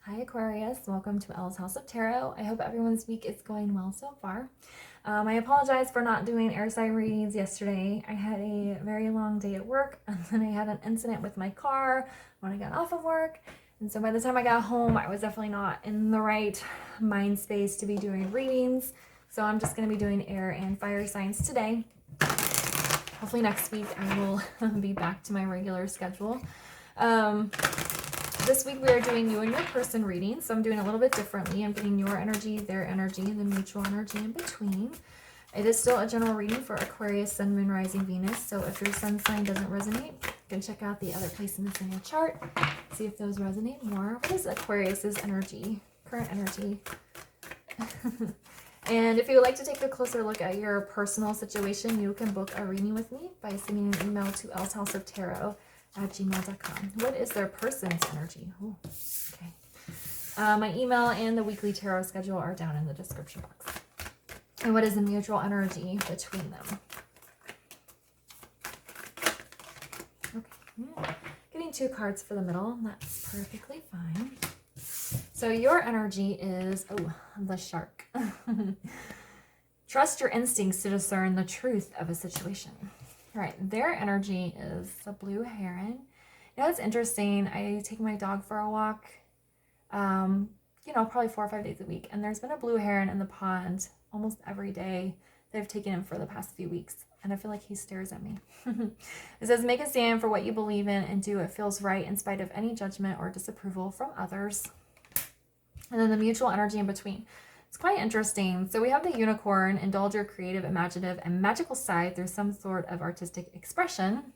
Hi Aquarius, welcome to Elle's House of Tarot. I hope everyone's week is going well so far. I apologize for not doing air sign readings yesterday. I had a very long day at work and then I had an incident with my car when I got off of work. And so by the time I got home, I was definitely not in the right mind space to be doing readings. So I'm just going to be doing air and fire signs today. Hopefully next week I will be back to my regular schedule. This week we are doing you and your person readings, so I'm doing a little bit differently. I'm getting your energy, their energy, and the mutual energy in between. It is still a general reading for Aquarius, Sun, Moon, Rising, Venus, so if your sun sign doesn't resonate, you can check out the other placements in your chart, see if those resonate more. What is Aquarius's energy, current energy? And if you would like to take a closer look at your personal situation, you can book a reading with me by sending an email to ellshouseoftarot@gmail.com. What is their person's energy? Ooh, okay. My email and the weekly tarot schedule are down in the description box. And what is the mutual energy between them? Okay. Getting 2 cards for the middle. That's perfectly fine. So your energy is, the shark. Trust your instincts to discern the truth of a situation. All right, their energy is the blue heron. You know, it's interesting. I take my dog for a walk, probably 4 or 5 days a week. And there's been a blue heron in the pond almost every day. They've taken him for the past few weeks. And I feel like he stares at me. It says, make a stand for what you believe in and do what feels right in spite of any judgment or disapproval from others. And then the mutual energy in between. It's quite interesting. So we have the unicorn, indulge your creative, imaginative, and magical side through some sort of artistic expression.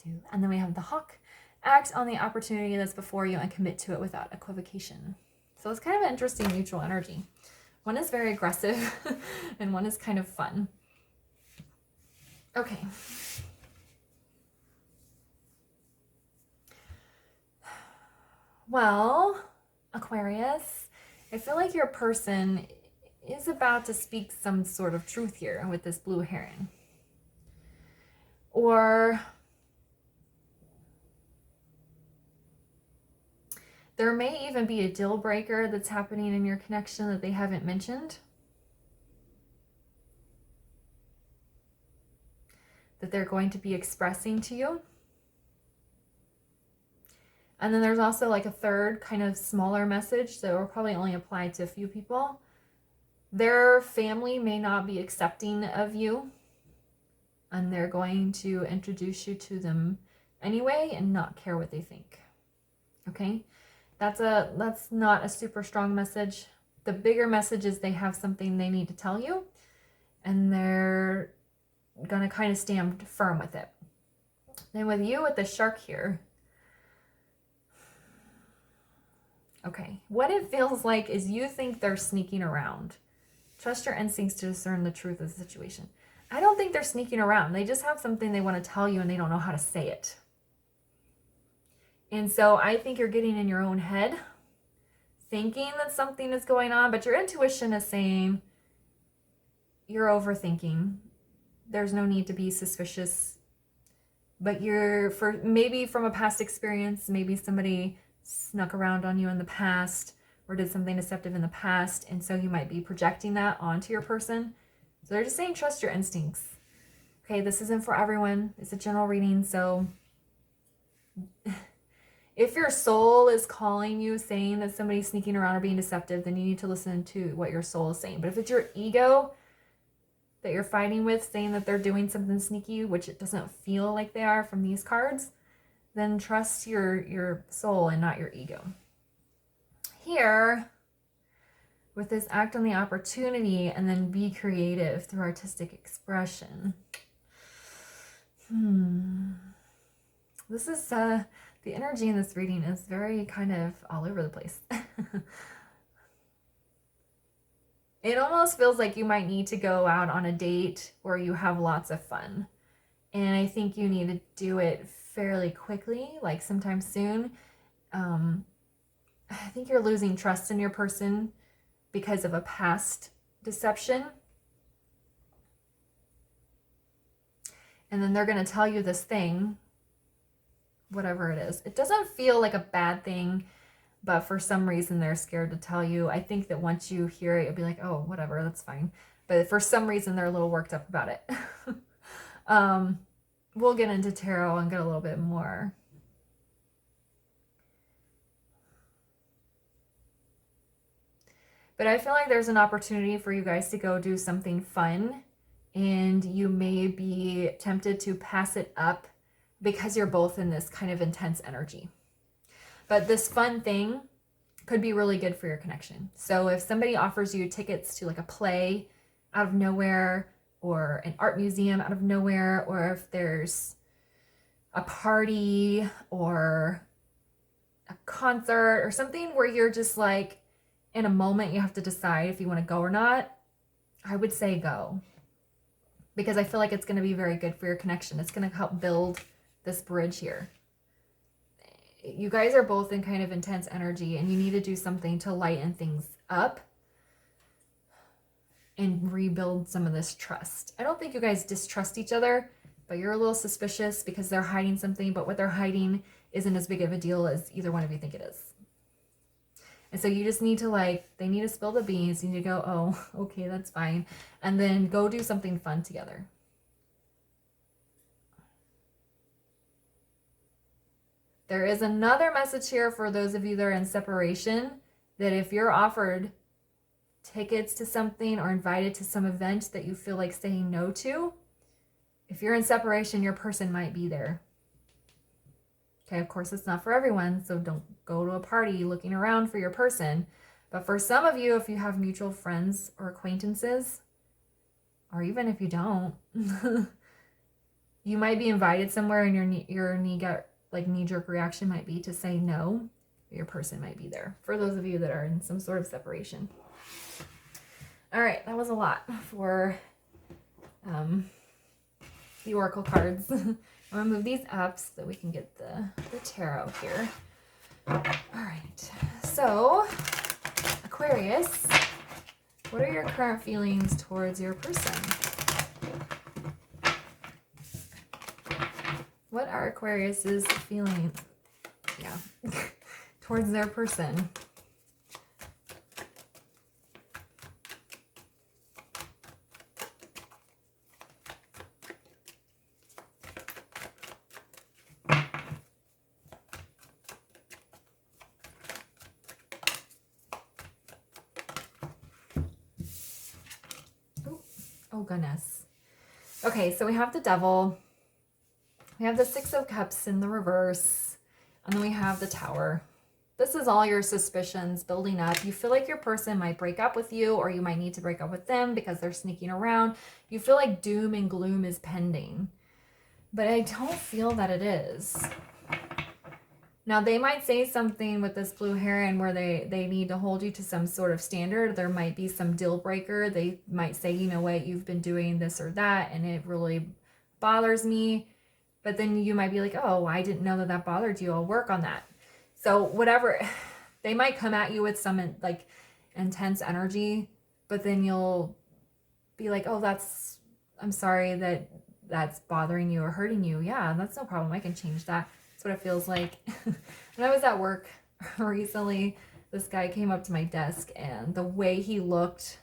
And then we have the hawk, act on the opportunity that's before you and commit to it without equivocation. So it's kind of an interesting mutual energy. One is very aggressive and one is kind of fun. Okay. Well, Aquarius, I feel like your person is about to speak some sort of truth here with this blue heron. Or there may even be a deal breaker that's happening in your connection that they haven't mentioned, that they're going to be expressing to you. And then there's also like a third kind of smaller message that will probably only apply to a few people. Their family may not be accepting of you, and they're going to introduce you to them anyway and not care what they think. Okay? That's not a super strong message. The bigger message is they have something they need to tell you, and they're going to kind of stand firm with it. Then with you with the shark here, okay, what it feels like is you think they're sneaking around. Trust your instincts to discern the truth of the situation. I don't think they're sneaking around. They just have something they want to tell you and they don't know how to say it. And so I think you're getting in your own head, thinking that something is going on, but your intuition is saying you're overthinking. There's no need to be suspicious. But maybe from a past experience, maybe somebody snuck around on you in the past or did something deceptive in the past, and so you might be projecting that onto your person. So they're just saying trust your instincts. Okay, this isn't for everyone. It's a general reading, so if your soul is calling you saying that somebody's sneaking around or being deceptive, then you need to listen to what your soul is saying. But if it's your ego that you're fighting with saying that they're doing something sneaky, which it doesn't feel like they are from these cards, then trust your soul and not your ego. Here, with this act on the opportunity and then be creative through artistic expression. This is, the energy in this reading is very kind of all over the place. It almost feels like you might need to go out on a date where you have lots of fun. And I think you need to do it fairly quickly, like sometime soon. I think you're losing trust in your person because of a past deception. And then they're going to tell you this thing, whatever it is. It doesn't feel like a bad thing, but for some reason they're scared to tell you. I think that once you hear it, you'll be like, oh, whatever, that's fine. But for some reason, they're a little worked up about it. We'll get into tarot and get a little bit more. But I feel like there's an opportunity for you guys to go do something fun, and you may be tempted to pass it up because you're both in this kind of intense energy. But this fun thing could be really good for your connection. So if somebody offers you tickets to like a play out of nowhere, or an art museum out of nowhere, or if there's a party or a concert or something where you're just like in a moment you have to decide if you want to go or not, I would say go. Because I feel like it's going to be very good for your connection. It's going to help build this bridge here. You guys are both in kind of intense energy, and you need to do something to lighten things up and rebuild some of this trust. I don't think you guys distrust each other, but you're a little suspicious because they're hiding something, but what they're hiding isn't as big of a deal as either one of you think it is. And so you just need to they need to spill the beans. You need to go, oh, okay, that's fine. And then go do something fun together. There is another message here for those of you that are in separation, that if you're offered tickets to something or invited to some event that you feel like saying no to, if you're in separation, your person might be there. Okay, of course, it's not for everyone, so don't go to a party looking around for your person. But for some of you, if you have mutual friends or acquaintances, or even if you don't, you might be invited somewhere, and your knee-jerk reaction might be to say no. Your person might be there. For those of you that are in some sort of separation. All right, that was a lot for the oracle cards. I'm gonna move these up so that we can get the tarot here. All right, so Aquarius, what are your current feelings towards your person? What are Aquarius's feelings? Yeah, towards their person. Oh goodness. Okay, so we have the Devil. We have the Six of Cups in the reverse. And then we have the Tower. This is all your suspicions building up. You feel like your person might break up with you, or you might need to break up with them because they're sneaking around. You feel like doom and gloom is pending. But I don't feel that it is. Now, they might say something with this blue heron where they need to hold you to some sort of standard. There might be some deal breaker. They might say, you know what, you've been doing this or that, and it really bothers me. But then you might be like, oh, I didn't know that bothered you. I'll work on that. So whatever, they might come at you with some intense energy, but then you'll be like, oh, I'm sorry that's bothering you or hurting you. Yeah, that's no problem. I can change that. That's what it feels like. When I was at work recently, this guy came up to my desk, and the way he looked,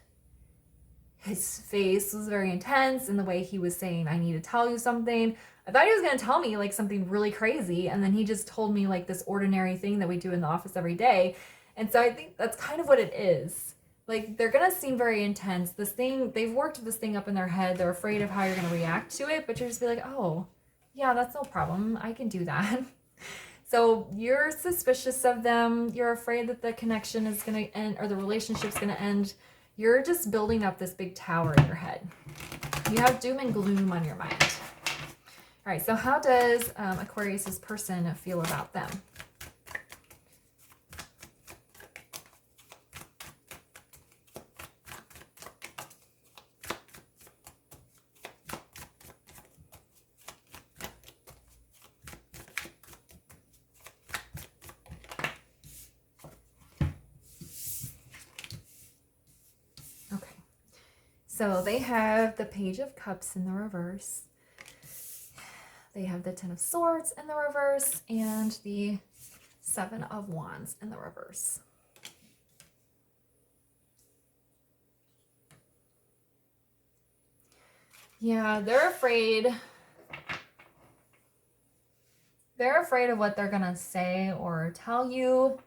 his face was very intense, and the way he was saying, I need to tell you something. I thought he was going to tell me something really crazy, and then he just told me this ordinary thing that we do in the office every day. And so I think that's kind of what it is. They're going to seem very intense. They've worked this thing up in their head. They're afraid of how you're going to react to it, but you're just be like, oh, yeah, that's no problem. I can do that. So you're suspicious of them. You're afraid that the connection is going to end, or the relationship's going to end. You're just building up this big tower in your head. You have doom and gloom on your mind. All right, so how does Aquarius's person feel about them? So they have the Page of Cups in the reverse. They have the Ten of Swords in the reverse and the Seven of Wands in the reverse. Yeah, they're afraid. They're afraid of what they're going to say or tell you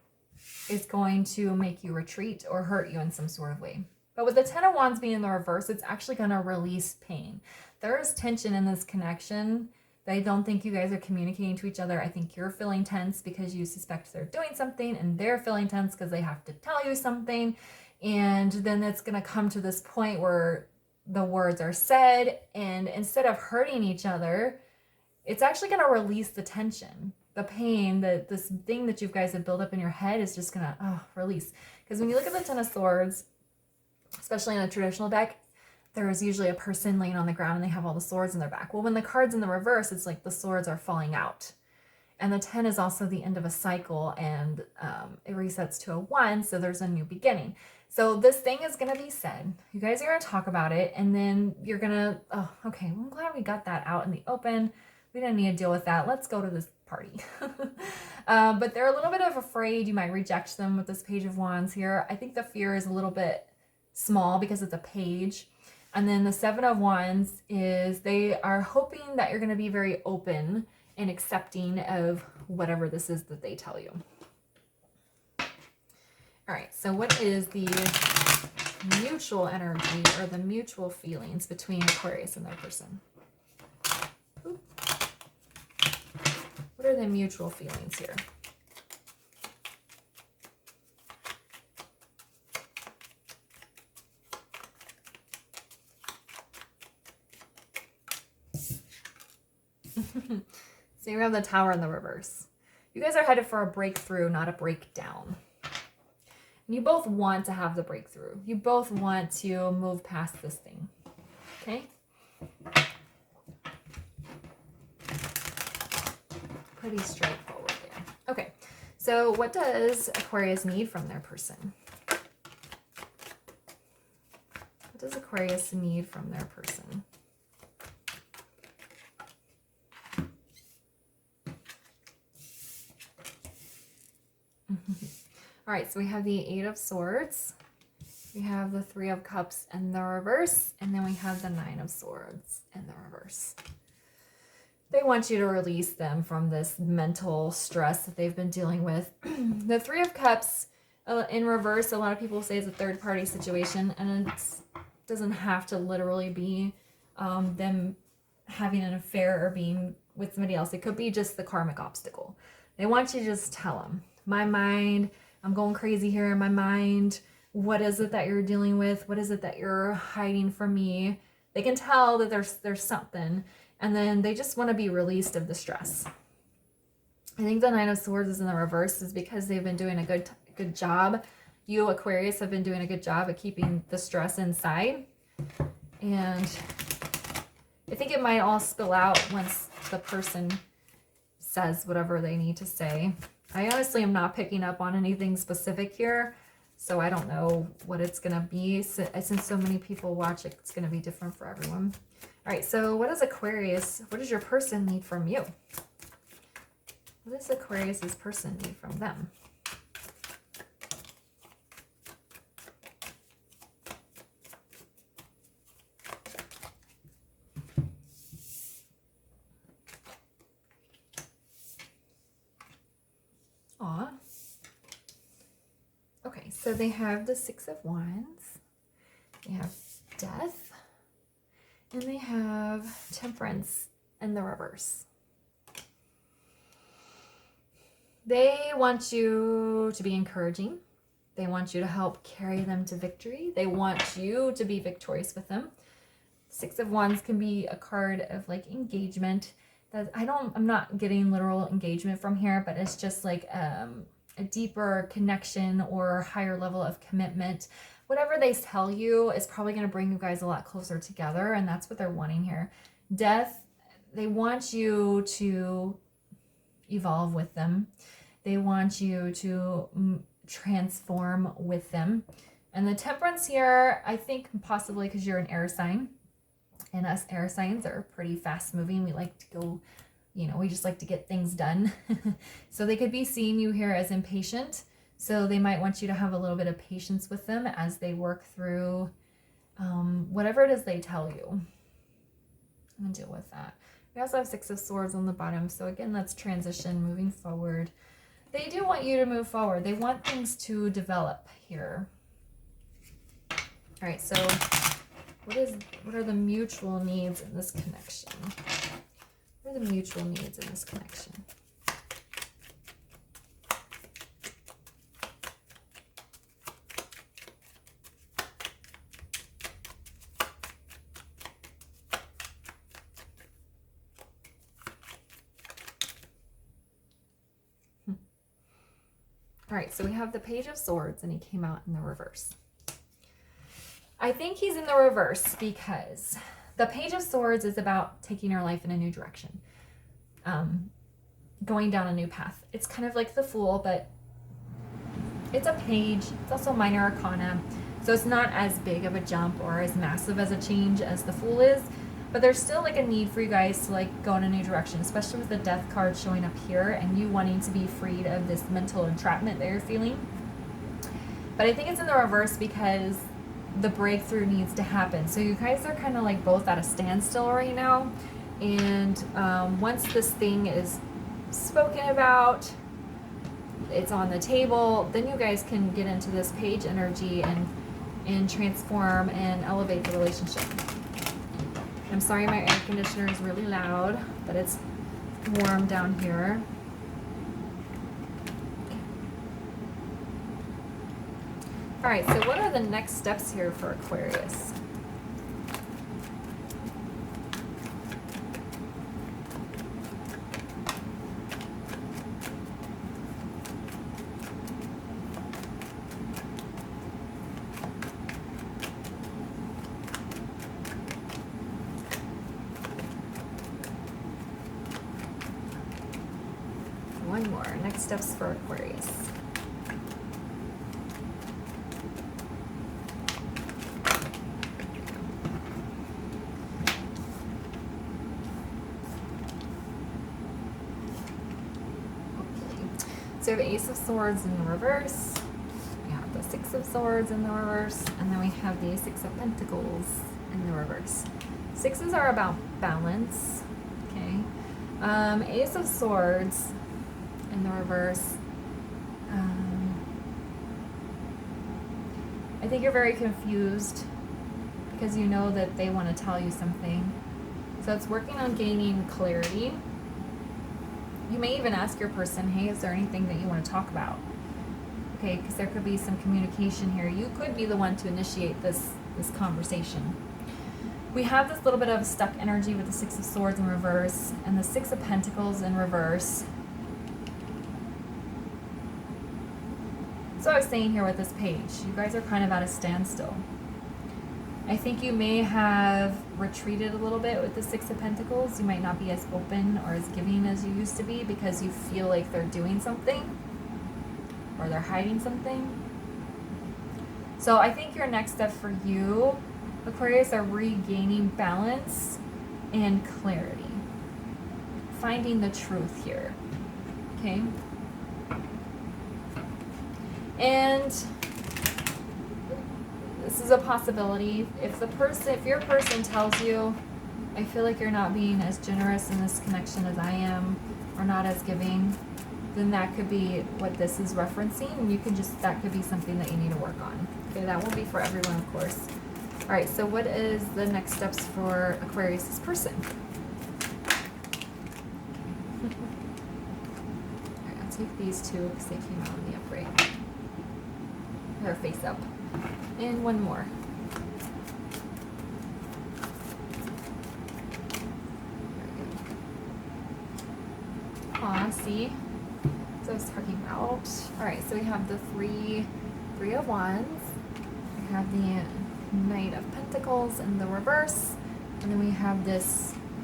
is going to make you retreat or hurt you in some sort of way. But with the Ten of Wands being in the reverse, it's actually going to release pain. There is tension in this connection. I don't think you guys are communicating to each other. I think you're feeling tense because you suspect they're doing something, and they're feeling tense because they have to tell you something. And then it's going to come to this point where the words are said, and instead of hurting each other, it's actually going to release the tension, the pain, this thing that you guys have built up in your head is just going to release. Because when you look at the Ten of Swords, especially in a traditional deck, there is usually a person laying on the ground and they have all the swords in their back. Well, when the card's in the reverse, it's like the swords are falling out. And the 10 is also the end of a cycle, and it resets to a 1, so there's a new beginning. So this thing is going to be said. You guys are going to talk about it, and then you're going to, oh, okay, well, I'm glad we got that out in the open. We didn't need to deal with that. Let's go to this party. But they're a little bit of afraid you might reject them with this Page of Wands here. I think the fear is a little bit small because it's a page. And then the Seven of Wands is they are hoping that you're going to be very open and accepting of whatever this is that they tell you. All right, so what is the mutual energy or the mutual feelings between Aquarius and their person? Ooh. What are the mutual feelings here? So you have the Tower in the reverse. You guys are headed for a breakthrough, not a breakdown. And you both want to have the breakthrough. You both want to move past this thing. Okay? Pretty straightforward there. Okay. So what does Aquarius need from their person? What does Aquarius need from their person? All right, so we have the Eight of Swords, we have the Three of Cups in the reverse, and then we have the Nine of Swords in the reverse. They want you to release them from this mental stress that they've been dealing with. The Three of Cups in reverse, a lot of people say is a third-party situation, and it doesn't have to literally be them having an affair or being with somebody else. It could be just the karmic obstacle. They want you to just tell them, my mind, I'm going crazy here in my mind. What is it that you're dealing with? What is it that you're hiding from me? They can tell that there's something, and then they just want to be released of the stress. I think the Nine of Swords is in the reverse is because they've been doing a good job. You, Aquarius, have been doing a good job at keeping the stress inside. And I think it might all spill out once the person says whatever they need to say. I honestly am not picking up on anything specific here, so I don't know what it's going to be. Since so many people watch it, it's going to be different for everyone. All right, so what does Aquarius, what does your person need from you? What does Aquarius's person need from them? Aw. Okay, so they have the Six of Wands, they have Death, and they have Temperance in the reverse. They want you to be encouraging. They want you to help carry them to victory. They want you to be victorious with them. Six of Wands can be a card of like engagement. That I'm not getting literal engagement from here, but it's just like a deeper connection or higher level of commitment. Whatever they tell you is probably going to bring you guys a lot closer together, and that's what they're wanting here. Death, they want you to evolve with them. They want you to transform with them. And the Temperance here, I think possibly because you're an air sign. And us air signs are pretty fast moving. We like to go, you know, we just like to get things done. So they could be seeing you here as impatient. So they might want you to have a little bit of patience with them as they work through whatever it is they tell you. I'm going to deal with that. We also have Six of Swords on the bottom. So again, that's transition, moving forward. They do want you to move forward. They want things to develop here. All right, so what are the mutual needs in this connection? What are the mutual needs in this connection? All right, so we have the Page of Swords, and he came out in the reverse. I think he's in the reverse because the Page of Swords is about taking your life in a new direction, going down a new path. It's kind of like the Fool, but it's a page. It's also minor arcana, so it's not as big of a jump or as massive as a change as the Fool is. But there's still like a need for you guys to like go in a new direction, especially with the Death card showing up here and you wanting to be freed of this mental entrapment that you're feeling. But I think it's in the reverse because the breakthrough needs to happen. So you guys are kind of like both at a standstill right now. And once this thing is spoken about, it's on the table, then you guys can get into this page energy and transform and elevate the relationship. I'm sorry my air conditioner is really loud, but it's warm down here. All right, so what are the next steps here for Aquarius? One more. Next steps for Aquarius. So we have Ace of Swords in the reverse. We have the Six of Swords in the reverse. And then we have the Six of Pentacles in the reverse. Sixes are about balance. Okay. Ace of Swords in the reverse. I think you're very confused because you know that they want to tell you something. So it's working on gaining clarity. You may even ask your person, hey, is there anything that you want to talk about? Okay, because there could be some communication here. You could be the one to initiate this conversation. We have this little bit of stuck energy with the Six of Swords in reverse and the Six of Pentacles in reverse. So I was saying here with this page, you guys are kind of at a standstill. I think you may have retreated a little bit with the Six of Pentacles. You might not be as open or as giving as you used to be because you feel like they're doing something or they're hiding something. So I think your next step for you, Aquarius, are regaining balance and clarity. Finding the truth here. Okay? And this is a possibility. If your person tells you, I feel like you're not being as generous in this connection as I am, or not as giving, then that could be what this is referencing. And you can that could be something that you need to work on. Okay, that won't be for everyone, of course. All right, so what is the next steps for Aquarius's person? All right, I'll take these two because they came out in the upright. Her face up. And one more. Aw, see? So I was talking about. Alright, so we have the three of Wands. We have the Knight of Pentacles in the reverse. And then we have the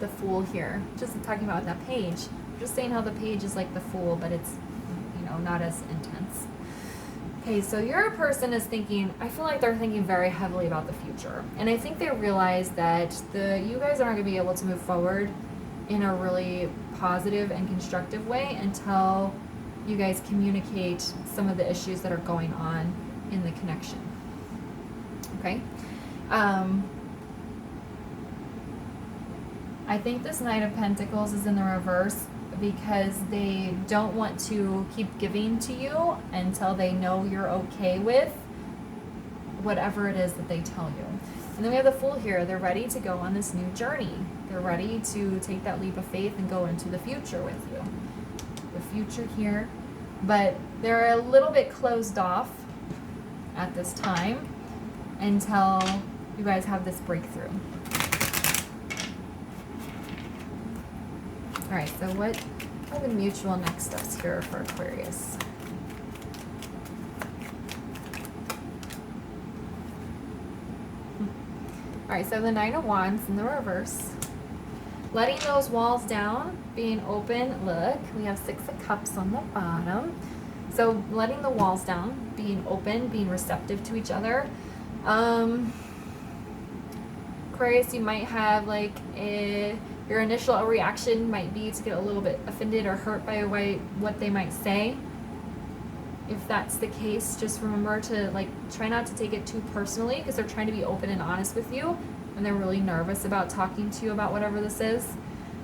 Fool here. Just talking about that page. Just saying how the page is like the Fool, but it's, not as intense. Okay, so your person is thinking, I feel like they're thinking very heavily about the future. And I think they realize that you guys aren't going to be able to move forward in a really positive and constructive way until you guys communicate some of the issues that are going on in the connection. Okay? I think this Knight of Pentacles is in the reverse because they don't want to keep giving to you until they know you're okay with whatever it is that they tell you. And then we have the Fool here. They're ready to go on this new journey. They're ready to take that leap of faith and go into the future with you. The future here. But they're a little bit closed off at this time until you guys have this breakthrough. All right, so what are the mutual next steps here for Aquarius? All right, so the Nine of Wands in the reverse. Letting those walls down, being open. Look, we have Six of Cups on the bottom. So letting the walls down, being open, being receptive to each other. Aquarius, you might have like your initial reaction might be to get a little bit offended or hurt by what they might say. If that's the case, just remember to like try not to take it too personally because they're trying to be open and honest with you and they're really nervous about talking to you about whatever this is.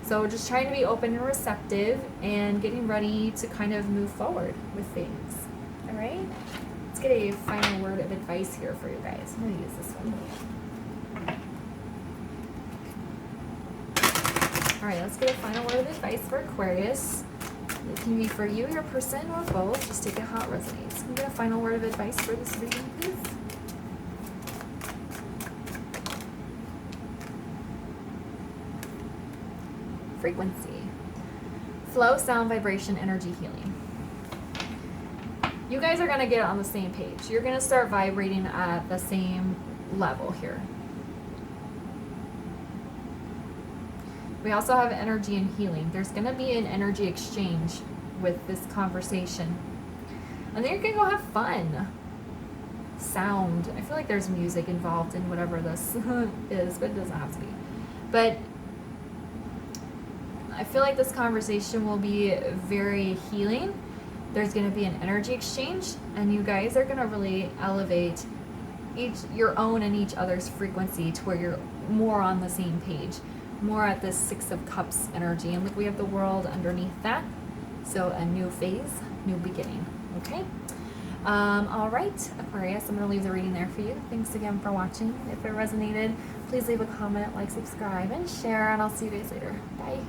So just trying to be open and receptive and getting ready to kind of move forward with things. All right? Let's get a final word of advice here for you guys. I'm going to use this one. All right, let's get a final word of advice for Aquarius. It can be for you, your person, or both. Just take it how it resonates. Can we get a final word of advice for this reading, please? Frequency. Flow, sound, vibration, energy, healing. You guys are going to get on the same page. You're going to start vibrating at the same level here. We also have energy and healing. There's going to be an energy exchange with this conversation. And then you're going to go have fun. Sound. I feel like there's music involved in whatever this is, but it doesn't have to be. But I feel like this conversation will be very healing. There's going to be an energy exchange, and you guys are going to really elevate your own and each other's frequency to where you're more on the same page. More at this Six of Cups energy. And look, we have the World underneath that. So a new phase, new beginning. Okay? All right, Aquarius, I'm going to leave the reading there for you. Thanks again for watching. If it resonated, please leave a comment, like, subscribe, and share. And I'll see you guys later. Bye.